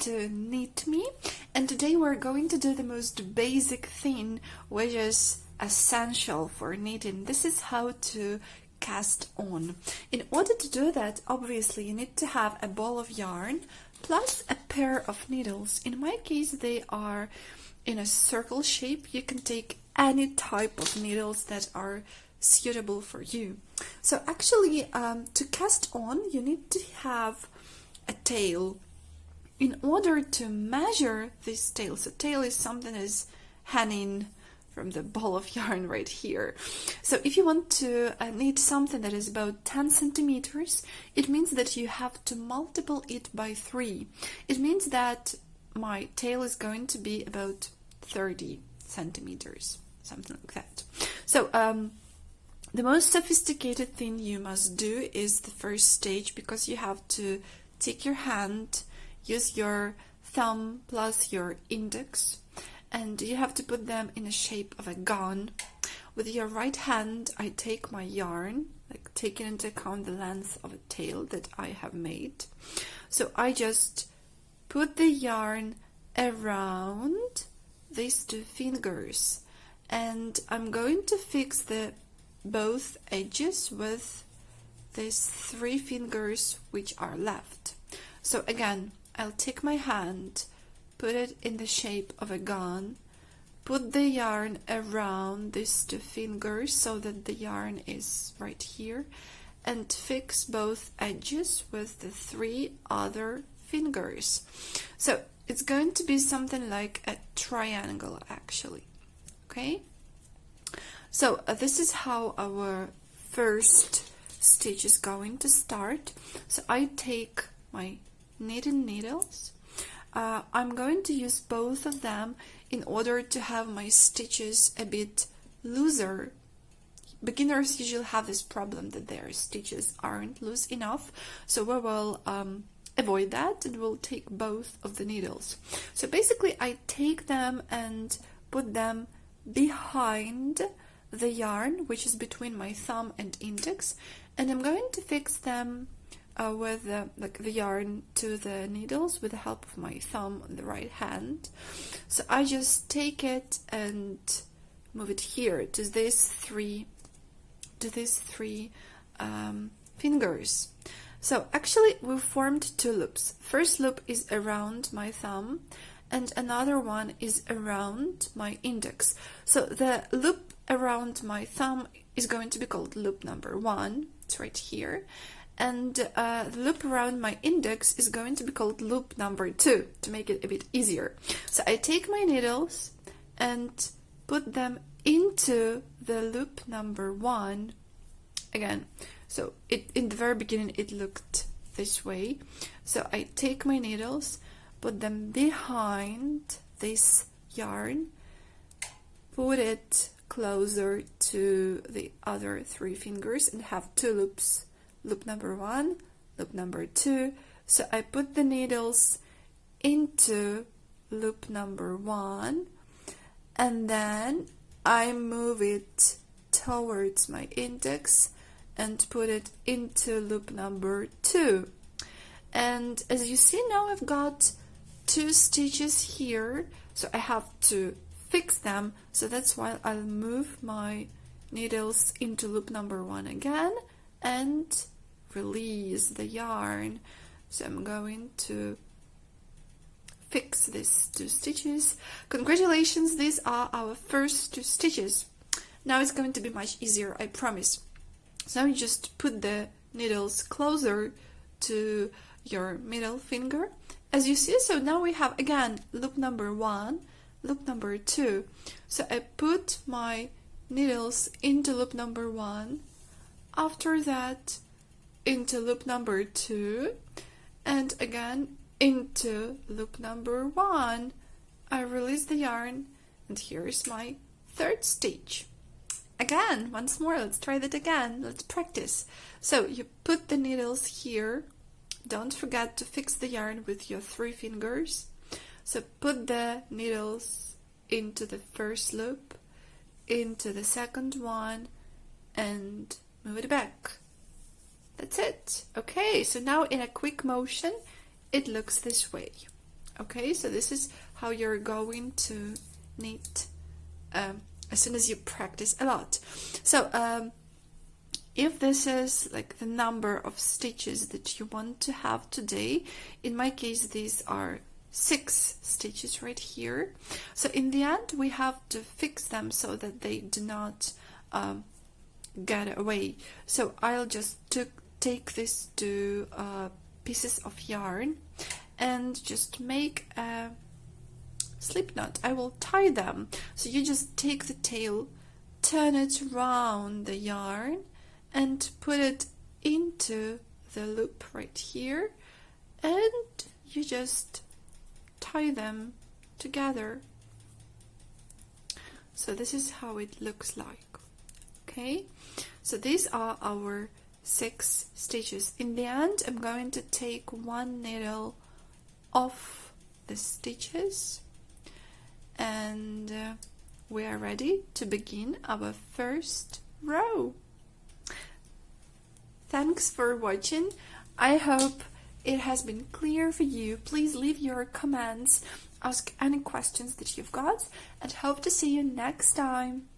to Knit Me, and today we're going to do the most basic thing which is essential for knitting. This is how to cast on. In order to do that, obviously you need to have a ball of yarn plus a pair of needles. In my case they are in a circle shape. You can take any type of needles that are suitable for you. So actually to cast on you need to have a tail. In order to measure this tail, so tail is something that is hanging from the ball of yarn right here. So if you want to knit something that is about 10 centimeters, it means that you have to multiply it by 3. It means that my tail is going to be about 30 centimeters, something like that. So the most sophisticated thing you must do is the first stage, because you have to take your hand, use your thumb plus your index, and you have to put them in the shape of a gun. With your right hand, I take my yarn, like taking into account the length of a tail that I have made. So I just put the yarn around these two fingers, and I'm going to fix the both edges with these 3 fingers which are left. So again, I'll take my hand, put it in the shape of a gun, put the yarn around these 2 fingers so that the yarn is right here, and fix both edges with the 3 other fingers. So it's going to be something like a triangle actually. Okay? So this is how our first stitch is going to start. So I take my knitting needles. I'm going to use both of them in order to have my stitches a bit looser. Beginners usually have this problem that their stitches aren't loose enough, so we will avoid that, and we'll take both of the needles. So basically I take them and put them behind the yarn, which is between my thumb and index, and I'm going to fix them with the yarn to the needles with the help of my thumb on the right hand. So I just take it and move it here to these three fingers. So actually we formed 2 loops. First loop is around my thumb, and another one is around my index. So the loop around my thumb is going to be called loop number 1. It's right here. And the loop around my index is going to be called loop number 2, to make it a bit easier. So I take my needles and put them into the loop number 1 again. So in the very beginning it looked this way. So I take my needles, put them behind this yarn, put it closer to the other 3 fingers, and have 2 loops. Loop number 1, loop number 2. So I put the needles into loop number 1, and then I move it towards my index and put it into loop number 2. And as you see now, I've got 2 stitches here, so I have to fix them. So that's why I'll move my needles into loop number 1 again and release the yarn. So I'm going to fix these 2 stitches. Congratulations, these are our first 2 stitches. Now it's going to be much easier, I promise. So now you just put the needles closer to your middle finger, as you see. So now we have again loop number 1, loop number 2. So I put my needles into loop number 1, after that into loop number 2, and again into loop number 1. I release the yarn, and here is my 3rd stitch. Again, once more, let's try that again, let's practice. So you put the needles here, don't forget to fix the yarn with your 3 fingers. So put the needles into the first loop, into the second one, and move it back. That's it. Okay, so now in a quick motion, it looks this way. Okay, so this is how you're going to knit as soon as you practice a lot. So if this is like the number of stitches that you want to have today, in my case these are 6 stitches right here. So in the end we have to fix them so that they do not get away. So I'll just take these 2 pieces of yarn and just make a slip knot. I will tie them. So you just take the tail, turn it around the yarn and put it into the loop right here, and you just tie them together. So this is how it looks like. Okay, so these are our 6 stitches. In the end I'm going to take 1 needle off the stitches, and we are ready to begin our first row. Thanks for watching. I hope it has been clear for you. Please leave your comments, ask any questions that you've got, and hope to see you next time.